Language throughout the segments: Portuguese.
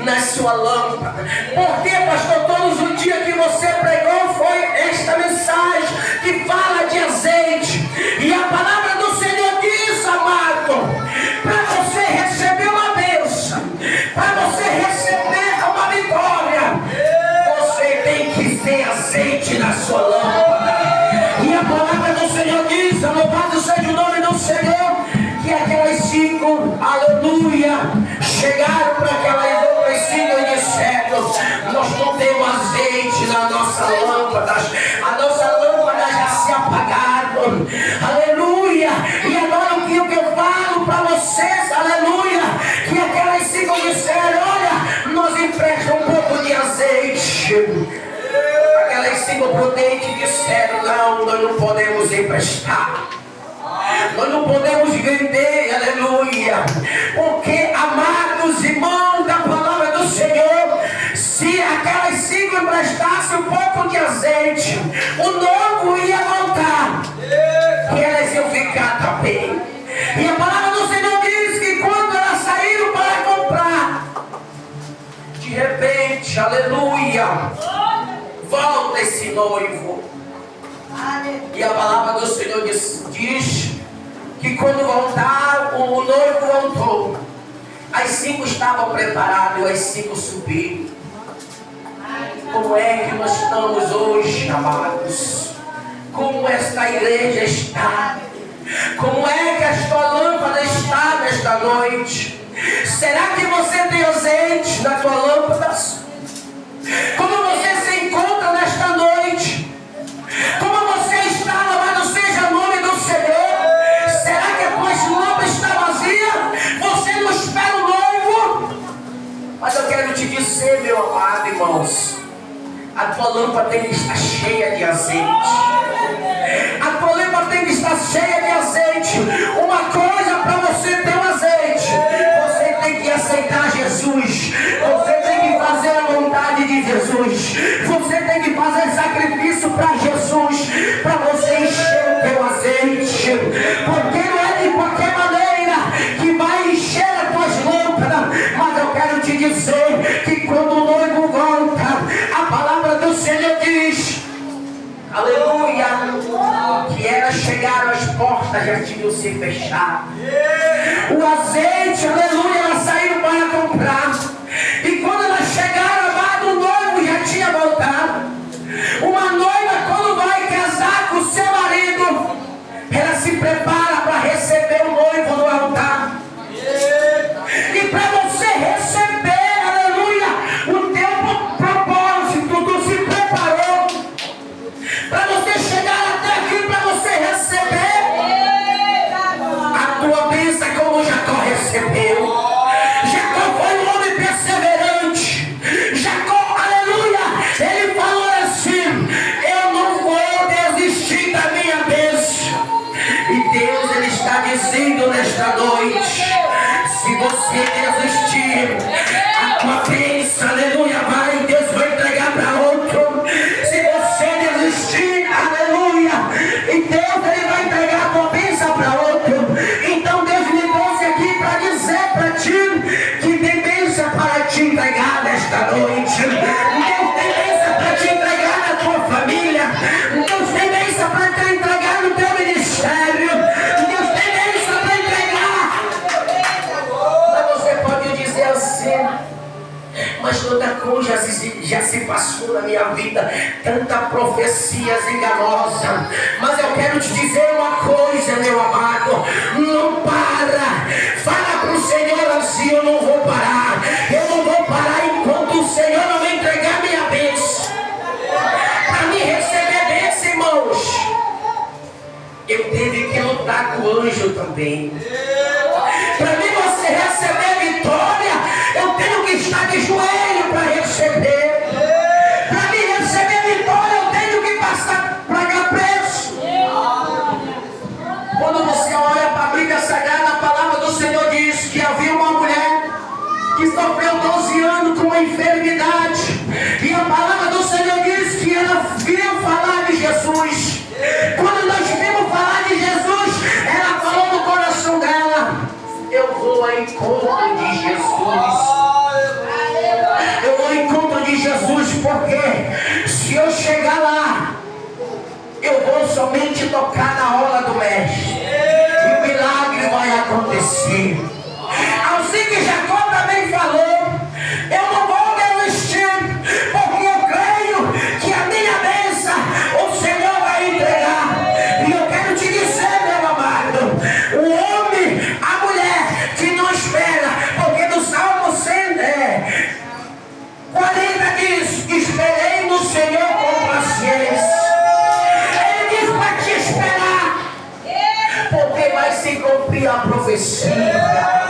na sua lâmpada. Porque, pastor, todos os dias que você pregou foi esta mensagem que fala de azeite. E a palavra do Senhor diz, amado, para você receber uma bênção, para você receber uma vitória, você tem que ter azeite na sua lâmpada. E a palavra do Senhor diz, louvado seja o nome do Senhor, que aquelas 5, aleluia, chegaram para aquelas outras 5 e disseram: nós não temos azeite na nossa lâmpada, a nossa lâmpada já se apagaram, aleluia. E agora o que eu falo para vocês, aleluia, que aquelas 5 disseram: olha, nós emprestamos um pouco de azeite. Aquelas 5 prudentes disseram: não, nós não podemos emprestar, nós não podemos vender, aleluia. Porque, amados irmãos da palavra do Senhor, se aquelas 5 emprestassem um pouco de azeite, o novo ia voltar e elas iam ficar também. E a palavra do Senhor diz que quando elas saíram para comprar, de repente, aleluia, volta esse noivo. E a palavra do Senhor diz que quando voltaram, o noivo voltou. As 5 estavam preparadas, as 5 subiram. Como é que nós estamos hoje, amados? Como esta igreja está? Como é que a tua lâmpada está nesta noite? Será que você tem azeite na tua lâmpada? Como você se encontra nesta noite? Como você está, louvado seja o nome do Senhor? Será que a tua lâmpada está vazia? Você não espera o noivo? Mas eu quero te dizer, meu amado irmãos, a tua lâmpada tem que estar cheia de azeite. A tua lâmpada tem que estar cheia de azeite. Uma coisa para você ter um azeite, você tem que aceitar Jesus. Você tem que fazer a vontade de Jesus. Você tem que fazer sacrifício para Jesus, para você encher o teu azeite. Porque não é de qualquer maneira que vai encher as tuas lâmpadas. Mas eu quero te dizer que quando o noivo volta, a palavra do Senhor diz, aleluia, que elas chegaram, as portas já tinham se fechado. O azeite, aleluia, elas saíram para comprar. E quando elas chegaram, amado, o noivo já tinha voltado. Uma noiva, quando vai casar com o seu marido, ela se prepara para receber o noivo no altar. E para você receber, aleluia, o teu propósito, tu se preparou para você chegar até aqui, para você receber a tua bênção como Jacó recebeu. Jacó foi um homem perseverante. Jacó, aleluia, ele falou assim: eu não vou desistir da minha bênção. E Deus, ele está dizendo nesta noite: se você desistir, a tua bênção, aleluia, Deus vai entregar para outro. Se você desistir, aleluia, e Deus, ele vai entregar a tua bênção para outro. Então Deus me trouxe aqui para dizer para ti que tem bênção para te entregar nesta noite. Deus tem bênção para te entregar na tua família. Deus tem bênção para te entregar no teu ministério. Deus tem bênção para entregar. Mas você pode dizer assim: mas tanta coisa já se passou na minha vida, tanta profecias enganosas. Mas eu quero te dizer uma coisa, meu amado: não para. Fala para o Senhor assim: eu não vou parar. Eu não vou parar enquanto o Senhor não me entregar minha bênção. Para me receber bênção, irmãos, eu tive que lutar com o anjo também. Para mim você receber vitória, eu tenho que estar de joelho para receber. Para mim receber vitória, eu tenho que pagar preço. Quando você olha para a Bíblia Sagrada, a palavra do Senhor diz que havia uma mulher que sofreu 12 anos com uma enfermidade. E a palavra do Senhor diz que ela viu falar de Jesus. Quando nós vimos falar de Jesus, ela falou no coração dela: eu vou ao encontro de Jesus. somente tocar na hora do mestre, e o milagre vai acontecer. Assim que Jacó também falou: eu não vou desistir, porque eu creio que a minha bênção o Senhor vai entregar. E eu quero te dizer, meu amado, o homem, a mulher que não espera, porque no Salmo 40 diz: esperei no Senhor com paciência. Ele diz para te esperar, porque vai se cumprir a profecia.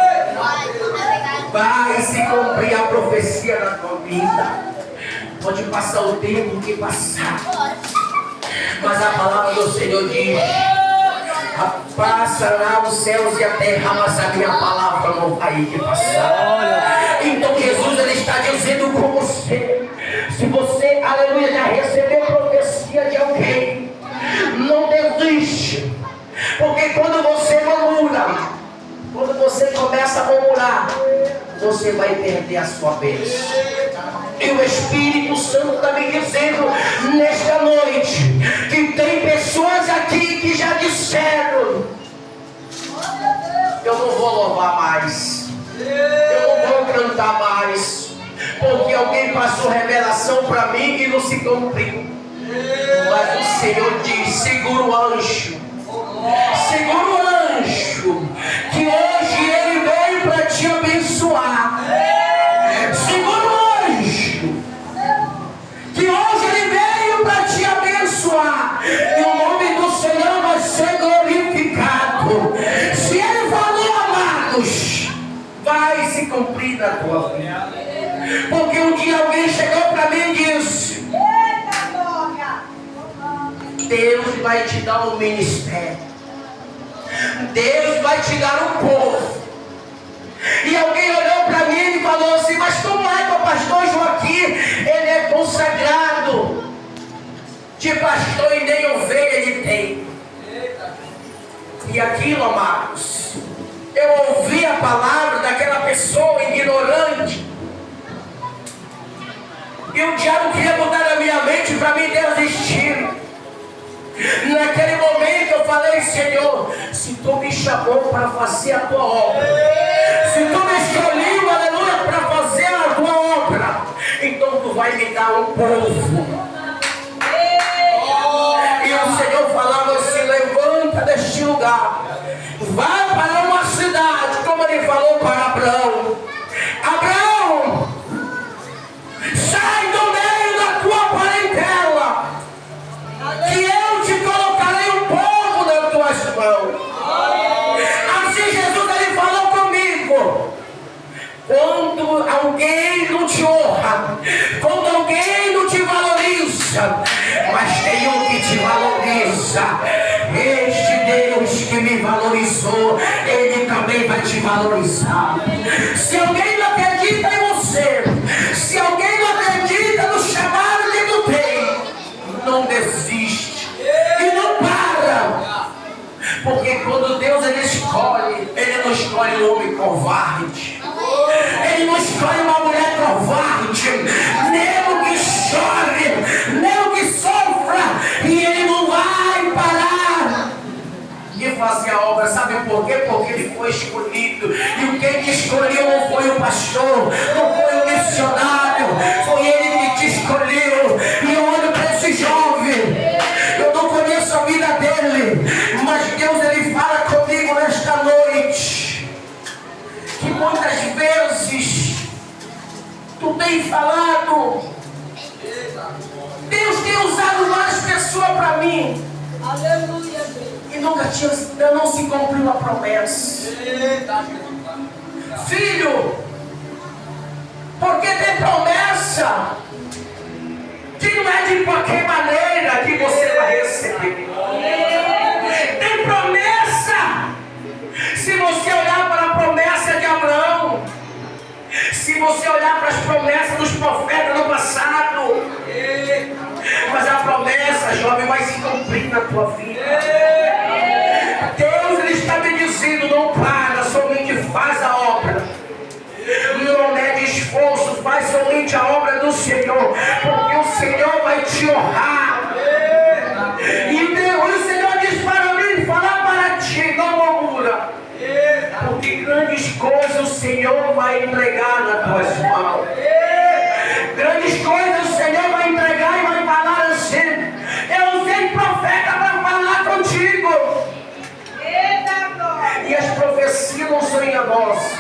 Vai se cumprir a profecia na tua vida. Pode passar o tempo que passar, mas a palavra do Senhor diz: passará os céus e a terra, mas a minha palavra não vai de passar. Então Jesus, ele está dizendo com você: se você, aleluia, já recebeu profecia de alguém, não desiste. Porque quando você murmura, quando você começa a murmurar, você vai perder a sua bênção. E o Espírito Santo está me dizendo nesta noite que tem pessoas aqui que já disseram: eu não vou louvar mais, eu não vou cantar mais, porque alguém passou revelação para mim e não se cumpriu. Mas o Senhor diz: segura o anjo, segura o anjo, que hoje ele veio para te abençoar. Segura o anjo, que hoje ele veio para te abençoar, e o nome do Senhor vai ser glorificado. Se ele falou, amados, vai se cumprir na tua vida. Porque um dia alguém chegou para mim e disse: Deus vai te dar um ministério, Deus vai te dar um povo. E alguém olhou para mim e falou assim: mas como é que o pastor Joaquim, ele é consagrado de pastor e nem ovelha ele tem? E aquilo, amados, eu ouvi a palavra daquela pessoa ignorante, e o diabo queria mudar a minha mente para mim desistir. Naquele momento eu falei: Senhor, se tu me chamou para fazer a tua obra, se tu me escolheu, aleluia, para fazer a tua obra, então tu vai me dar um povo. E o Senhor falava assim: levanta deste lugar, vai para uma cidade, como ele falou para Abraão: Abraão, sai do meio da tua parentela, que eu te colocarei um povo nas tuas mãos. Assim Jesus, ele falou comigo: quando alguém não te honra, quando alguém não te valoriza, mas tem um que te valoriza. Este Deus que me valorizou, ele também vai te valorizar. Se alguém não acredita em você, se alguém não acredita no chamado que tu tem, não desiste e não para. Porque quando Deus ele escolhe, ele não escolhe um homem covarde, ele não escolhe uma mulher covarde, nem o que chore, nem o que sofra, e ele não vai parar de fazer a obra. Sabe por quê? Porque ele foi escolhido. E quem te escolheu não foi o pastor, não foi o missionário, foi ele que te escolheu. E eu olho para esse jovem, eu não conheço a vida dele, mas Deus ele fala comigo nesta noite, que muitas vezes tu tem falado, Deus tem usado várias pessoas para mim, aleluia, e nunca não se cumpriu a promessa. Filho, porque tem promessa que não é de qualquer maneira que você vai receber. Tem promessa. Se você olhar para a promessa de Abraão, se você olhar para as promessas dos profetas no passado, mas a promessa, jovem, vai se cumprir na tua vida. Deus ele está me dizendo: não para, somente faz a obra. Não mede esforço, faz somente a obra do Senhor, porque o Senhor vai te honrar. E Deus, o Senhor diz Senhor vai entregar nas tuas mãos. Grandes coisas o Senhor vai entregar e vai falar assim: eu usei profeta para falar contigo. E as profecias não são enganossas.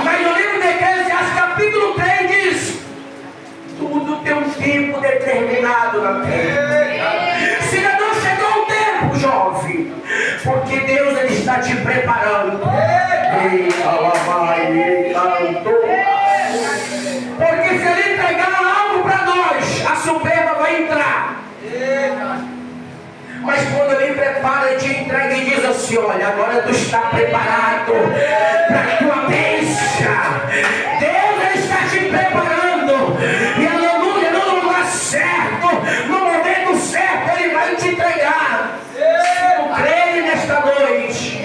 Mas no livro de Eclesiastes, capítulo 3 diz: tudo tem um tempo determinado na terra. Se ainda não chegou o tempo, jovem, porque Deus ele está te preparando. Porque se ele entregar algo para nós, a soberba vai entrar. Mas quando ele prepara, ele te entrega e diz assim: olha, agora tu está preparado para a tua bênção. Deus ele está te preparando. E aleluia, no lugar certo, no momento certo, ele vai te entregar. Se tu crê nesta noite.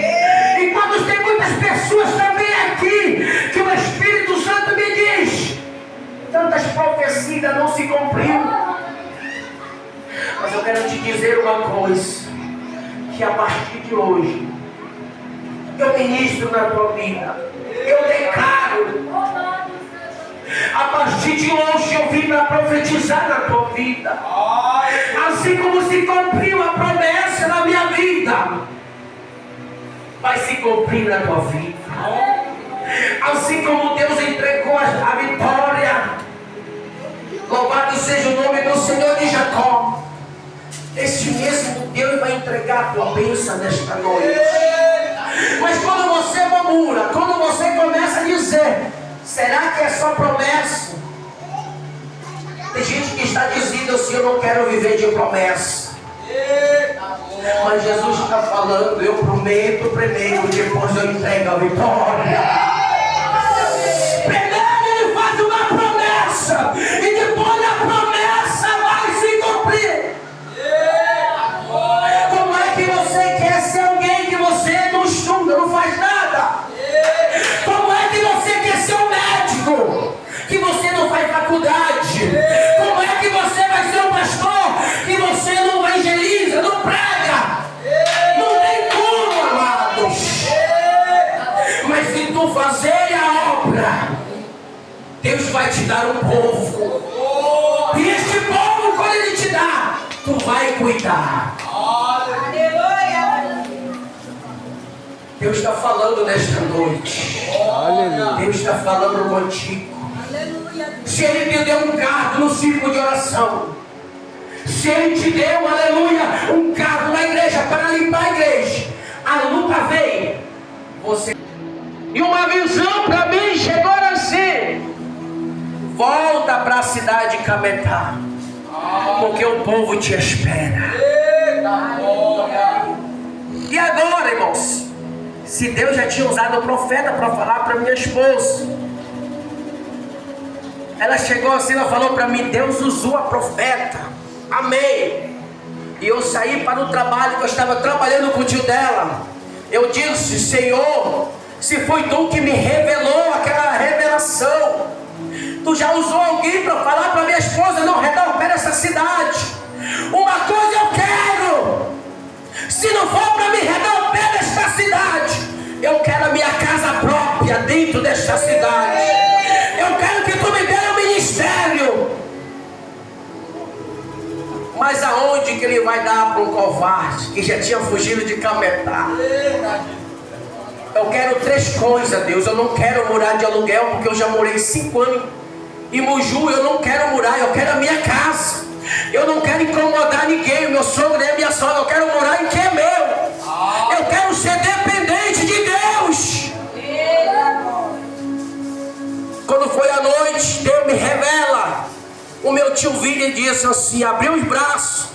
E quando tem muitas pessoas também aqui, que o Espírito Santo me diz: tantas profecias não se cumpriram. Mas eu quero te dizer uma coisa, que a partir de hoje, eu ministro na tua vida, eu declaro, a partir de hoje eu vim para profetizar na tua vida, assim como se cumpriu a promessa na minha vida, vai se cumprir na tua vida, assim como Deus entregou a vitória, louvado seja o nome do Senhor de Jacó. Este mesmo Deus vai entregar a tua bênção nesta noite. Mas quando você murmura, quando você começa a dizer: será que é só promessa? Tem gente que está dizendo assim: eu não quero viver de promessa. Mas Jesus está falando: eu prometo primeiro, depois eu entrego a vitória. Primeiro ele faz uma promessa, e depois a promessa vai se cumprir. Como é que você quer ser alguém que você não estuda, não faz nada? Como é que você quer ser um médico que você não faz faculdade? Como é que você vai ser um pastor que você não evangeliza, não prega? Não tem como, amados. Mas se tu fazer a obra, Deus vai te dar um povo. E este povo, quando ele te dá, tu vai cuidar. Deus está falando nesta noite. Deus está falando contigo. Se Ele te deu um cargo no círculo de oração, se Ele te deu, aleluia, um cargo na igreja para limpar a igreja, a luta vem. Você... E uma visão para mim chegou assim: volta para a cidade de Cametá, porque o povo te espera. E agora, irmãos, se Deus já tinha usado o profeta para falar para minha esposa, ela chegou assim, ela falou para mim: Deus usou a profeta, amém. E eu saí para o trabalho, que eu estava trabalhando com o tio dela. Eu disse: Senhor, se foi tu que me revelou aquela revelação, tu já usou alguém para falar para minha esposa: não, recupera essa cidade. Uma coisa eu quero, se não for para me recuperar esta cidade, eu quero a minha casa própria dentro desta cidade. Eu quero que tu me dê um ministério. Mas aonde que ele vai dar para um covarde que já tinha fugido de Cametá? Eu quero 3 coisas, Deus. Eu não quero morar de aluguel, porque eu já morei 5 anos em Moju. Eu não quero morar, eu quero a minha casa. Eu não quero incomodar ninguém, meu sogro nem a minha sogra. Eu quero morar em que é meu. Eu quero ser dependente de Deus. Quando foi a noite, Deus me revela. O meu tio William disse assim, abriu os braços: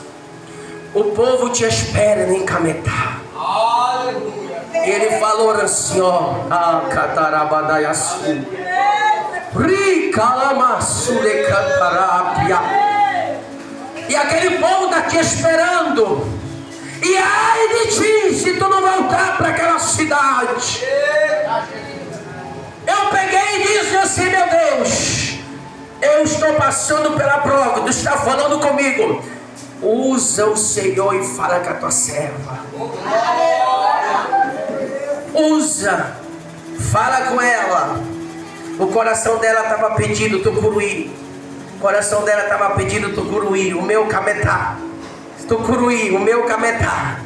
o povo te espera em Cametá. E ele falou assim, ó, e aquele povo está te esperando. E ai de ti se tu não voltar para aquela cidade. Eu peguei e disse assim, meu Deus, eu estou passando pela prova, tu está falando comigo. Usa o Senhor e fala com a tua serva. Usa, fala com ela. O coração dela estava pedindo tucuruí. O coração dela estava pedindo tucuruí, o meu cametá. Tucuruí, o meu cametá.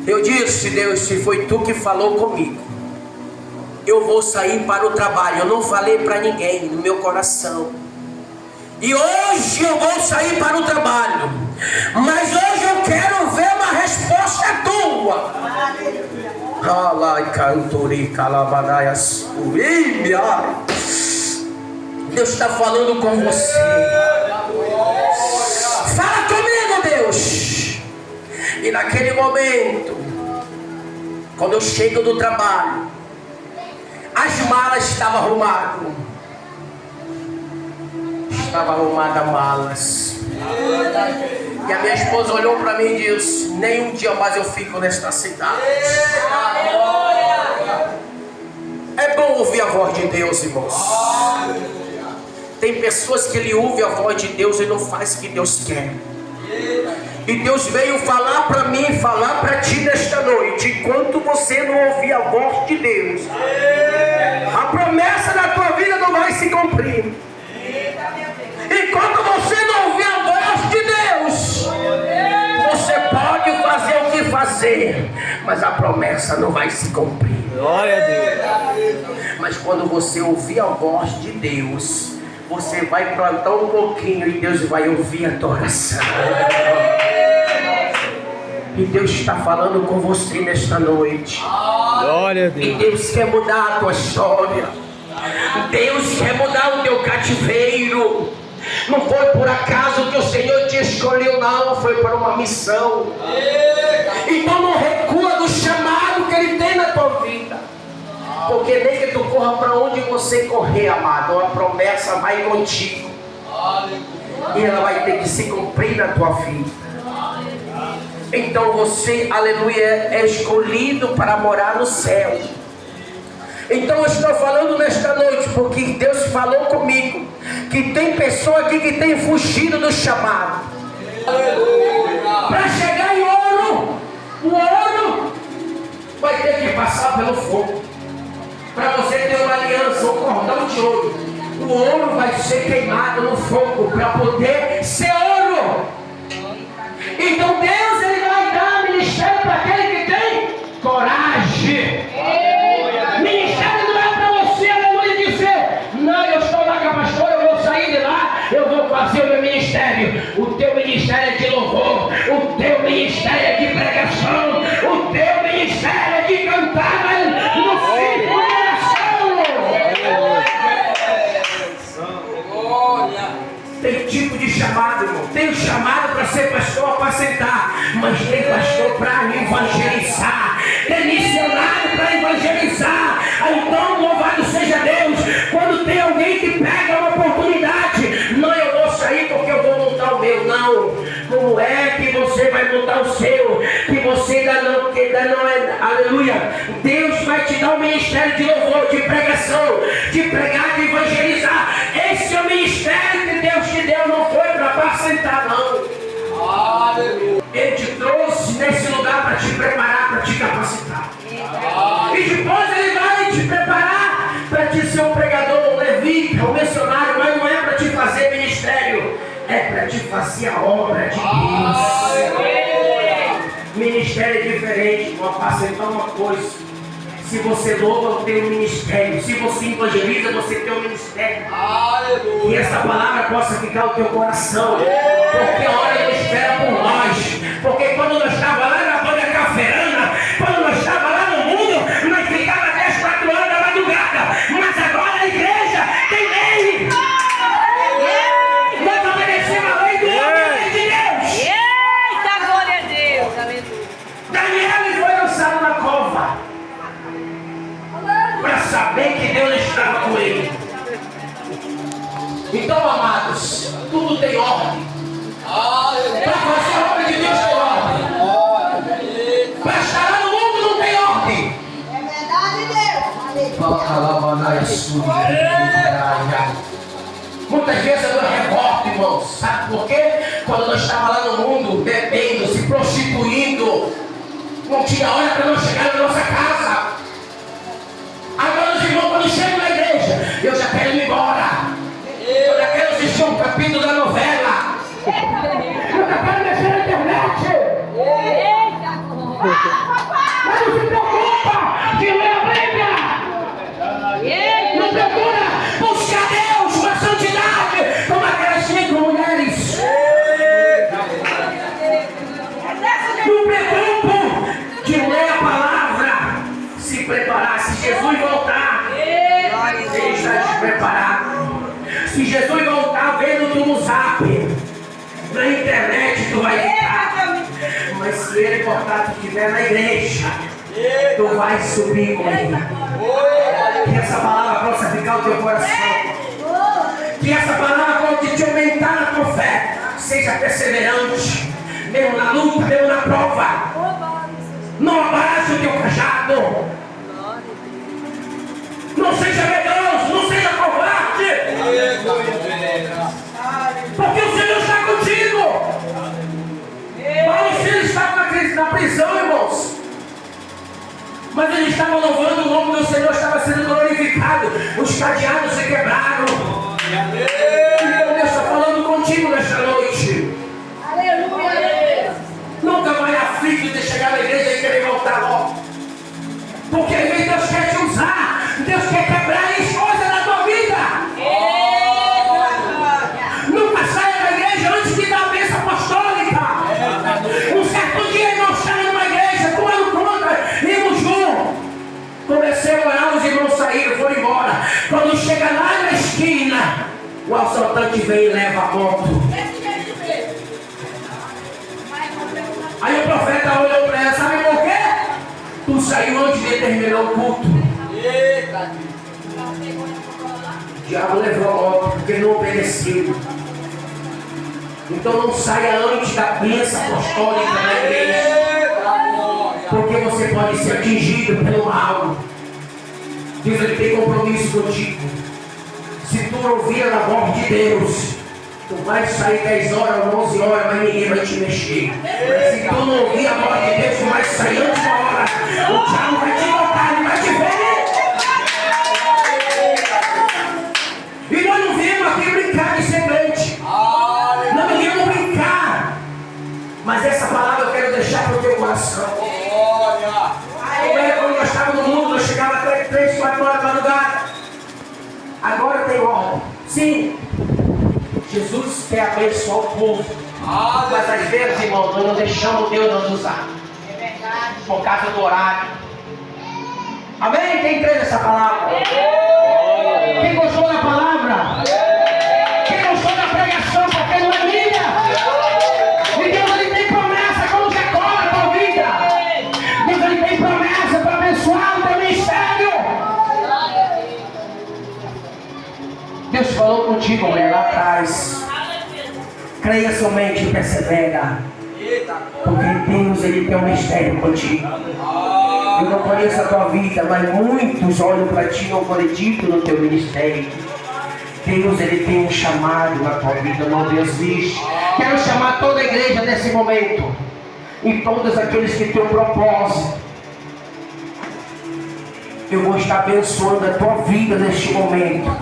Eu disse: Deus, se foi tu que falou comigo, eu vou sair para o trabalho. Eu não falei para ninguém no meu coração. E hoje eu vou sair para o trabalho. Mas hoje eu quero ver uma resposta tua. Deus está falando com você. Fala comigo, Deus. E naquele momento, quando eu chego do trabalho, as malas estavam arrumadas. Estava arrumada malas. E a minha esposa olhou para mim e disse: nem um dia mais eu fico nesta cidade. É bom ouvir a voz de Deus, irmãos. Tem pessoas que ele ouve a voz de Deus e não faz o que Deus quer. E Deus veio falar para mim, falar para ti nesta noite: enquanto você não ouvir a voz de Deus, a promessa da tua vida não vai se cumprir. Enquanto você não ouvir a voz de Deus, você pode fazer o que fazer, mas a promessa não vai se cumprir. Glória a Deus. Mas quando você ouvir a voz de Deus, você vai plantar um pouquinho e Deus vai ouvir a tua oração. E Deus está falando com você nesta noite. Glória a Deus. E Deus quer mudar a tua história. Deus quer mudar o teu cativeiro. Não foi por acaso que o Senhor te escolheu, não. Foi para uma missão. Então não recua do chamado que Ele tem na tua vida. Porque nem que tu corra para onde você correr, amado, a promessa vai contigo. E ela vai ter que se cumprir na tua vida. Então você, aleluia, é escolhido para morar no céu. Então eu estou falando nesta noite porque Deus falou comigo que tem pessoa aqui que tem fugido do chamado. Para chegar em ouro, o ouro vai ter que passar pelo fogo. Para você ter uma aliança, um cordão de ouro, o ouro vai ser queimado no fogo para poder ser ouro. Então Deus, Ele vai dar ministério para aquele que tem coragem. Ministério não é para você, aleluia, dizer: não, eu estou lá com a pastora, eu vou sair de lá, eu vou fazer o meu ministério. O teu ministério é de louvor, o teu ministério é de pregação, o teu ministério é de cantar no fim do coração. Tem tipo de chamado, irmão. Tem o chamado para ser pastor, para sentar, mas tem pastor para evangelizar, tem missionário para evangelizar. Então louvado seja Deus quando tem alguém que pega uma oportunidade. Não, eu vou sair porque eu vou montar o meu. Não, como é que você vai montar o seu? Que você ainda não é, aleluia. Deus vai te dar um ministério de louvor, de pregação, de pregar, de evangelizar. Esse é o ministério que Deus te deu, não foi para apacentar, não. Aleluia. Ele te trouxe nesse lugar para te preparar, para te capacitar. E depois Ele vai te preparar para te ser um pregador, um levita, um missionário, mas não é para te fazer ministério, é para te fazer a obra de Deus. Ministério é diferente, vou apacentar uma coisa. Se você louva, tem um ministério. Se você evangeliza, você tem um ministério. Aleluia. Que essa palavra possa ficar no teu coração. Porque a hora Ele espera por nós. Porque quando nós estávamos lá na banda Caferana, quando nós estávamos lá no mundo, nós ficávamos até as 4 horas da madrugada. Mas agora a igreja tem lei. Nós obedecemos a lei do homem de Deus. Eita, glória a Deus. Aleluia. Daniel foi lançado na cova para saber que Deus estava com ele. Então, amados, tudo tem ordem. Para fazer a obra de Deus tem ordem. Para estar lá no mundo não tem ordem. É verdade, Deus. Muitas vezes eu revolto, irmãos. Sabe por quê? Quando nós estávamos lá no mundo, bebendo, se prostituindo, não tinha hora para nós chegar na nossa casa. Agora os irmãos, quando chegam na igreja, capítulo da novela. Eu quero mexer na internet. Eita, Mas não se preocupa de ler a Bíblia. Não procura buscar Deus, uma santidade, como aquelas 5 mulheres. Não preocupa de ler a palavra, se preparar. Se Jesus voltar, ele está despreparado. Se Jesus voltar, vendo tu no zap, na internet tu vai ficar. Mas se ele voltar, tu estiver na igreja, tu vai subir com ele. Que essa palavra possa ficar no teu coração. Que essa palavra pode te aumentar na tua fé. Seja perseverante, mesmo na luta, mesmo na prova. Não abaixe o teu cajado. Não seja medroso, não seja covarde. Porque o Senhor está contigo. Paulo e Silas estavam na prisão, irmãos. Mas eles estavam louvando o nome do Senhor, estava sendo glorificado. Os cadeados se quebraram. Então Deus está falando contigo nesta noite. aleluia. Nunca mais aflito de chegar na igreja e querer voltar logo. Porque às vezes Deus quer te usar. Deus quer quebrar as coisas na tua vida. Nunca saia da igreja antes de dar a bênção apostólica. Um certo dia irmão saiu numa igreja, tomando conta, irmão João. Comecei a orar, os irmãos saíram, foram embora. Quando chega lá na esquina, o assaltante vem e leva a moto. Aí o profeta olhou para ela, sabe por quê? Tu saiu antes de terminar o culto. O diabo levou a moto porque não obedeceu. Então não saia antes da bênção apostólica na igreja. Porque você pode ser atingido pelo mal. Deus ele tem compromisso contigo. Se tu ouvir a voz de Deus, tu vai sair 10 horas, 11 horas, mas ninguém vai te mexer. Mas se tu não ouvir a voz de Deus, tu vai sair antes da hora. O diabo vai te tocar, ele vai te ver. E nós não viemos aqui brincar de ser crente. Nós não viemos brincar. Mas essa palavra eu quero deixar para o teu coração. Como era quando nós estávamos no mundo, nós chegávamos até 3, 4 horas da madrugada. Agora tem ordem. Sim, Jesus quer abençoar o povo. Mas às vezes, irmão, nós não deixamos Deus nos usar. Por causa do horário. Amém? Quem crê nessa palavra? Quem gostou da palavra? Quem gostou da pregação? Porque não é minha. E Deus ele tem promessa como Jacó na tua vida. Deus ele tem promessa para abençoar o teu ministério. Deus falou contigo, mulher, lá atrás. Creia somente e persevera. Porque Deus ele tem um mistério contigo. Eu não conheço a tua vida, mas muitos olham para ti e não acreditam no teu ministério. Deus ele tem um chamado na tua vida, não desiste. Quero chamar toda a igreja nesse momento. E todos aqueles que têm um propósito. Eu vou estar abençoando a tua vida neste momento.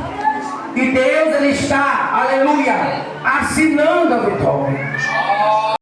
E Deus ele está, aleluia, assinando a vitória.